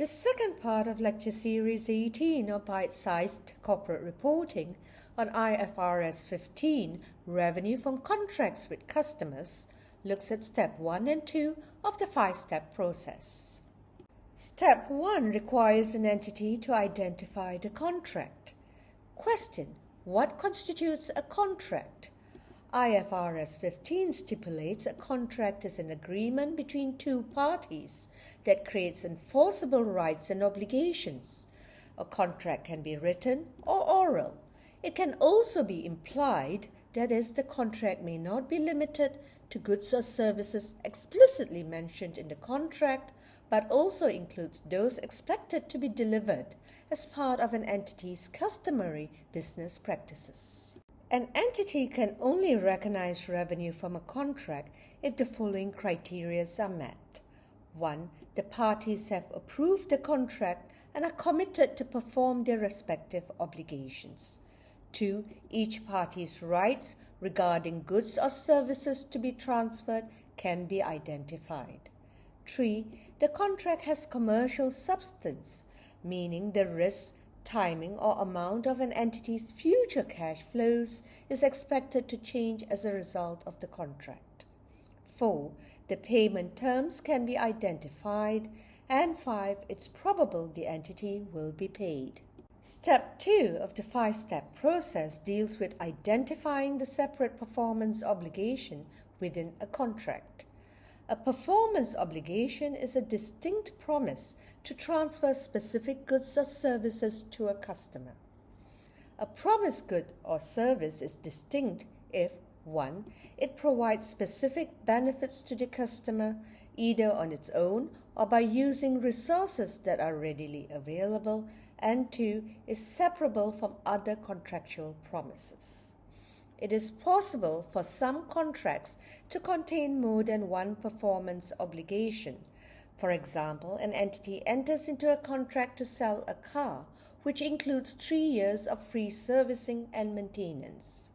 The second part of Lecture Series 18 of Bite-Sized Corporate Reporting on IFRS 15, Revenue from Contracts with Customers, looks at Step 1 and 2 of the 5-step process. Step 1 requires an entity to identify the contract. Question: what constitutes a contract? IFRS 15 stipulates a contract is an agreement between two parties that creates enforceable rights and obligations. A contract can be written or oral. It can also be implied, that is, the contract may not be limited to goods or services explicitly mentioned in the contract, but also includes those expected to be delivered as part of an entity's customary business practices. An entity can only recognize revenue from a contract if the following criteria are met. 1. The parties have approved the contract and are committed to perform their respective obligations. 2. Each party's rights regarding goods or services to be transferred can be identified. 3. The contract has commercial substance, meaning the risk, timing or amount of an entity's future cash flows is expected to change as a result of the contract. 4. The payment terms can be identified. And 5. It's probable the entity will be paid. Step 2 of the 5-step process deals with identifying the separate performance obligation within a contract. A performance obligation is a distinct promise to transfer specific goods or services to a customer. A promised good or service is distinct if 1. It provides specific benefits to the customer, either on its own or by using resources that are readily available, and 2. Is separable from other contractual promises. It is possible for some contracts to contain more than one performance obligation. For example, an entity enters into a contract to sell a car, which includes 3 years of free servicing and maintenance.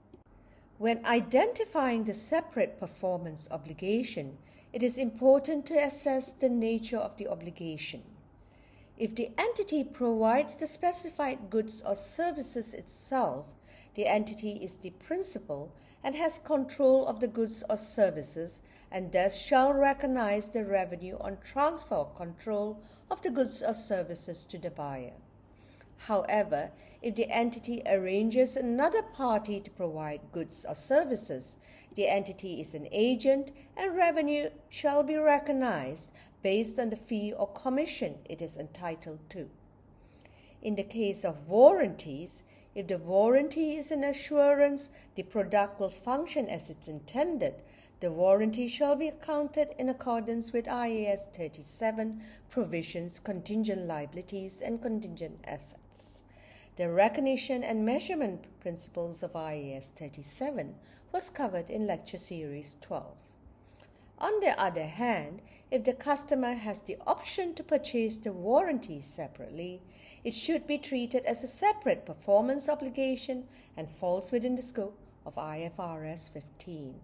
When identifying the separate performance obligation, it is important to assess the nature of the obligation. If the entity provides the specified goods or services itself, the entity is the principal and has control of the goods or services and thus shall recognize the revenue on transfer or control of the goods or services to the buyer. However, if the entity arranges another party to provide goods or services, the entity is an agent and revenue shall be recognized based on the fee or commission it is entitled to. In the case of warranties, if the warranty is an assurance the product will function as it's intended, the warranty shall be accounted in accordance with IAS 37 provisions, contingent liabilities and contingent assets. The recognition and measurement principles of IAS 37 was covered in Lecture Series 12. On the other hand, if the customer has the option to purchase the warranty separately, it should be treated as a separate performance obligation and falls within the scope of IFRS 15.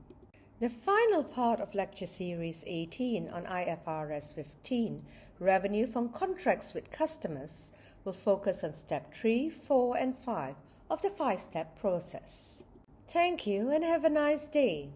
The final part of Lecture Series 18 on IFRS 15, Revenue from Contracts with Customers, will focus on Step 3, 4 and 5 of the 5-step process. Thank you and have a nice day.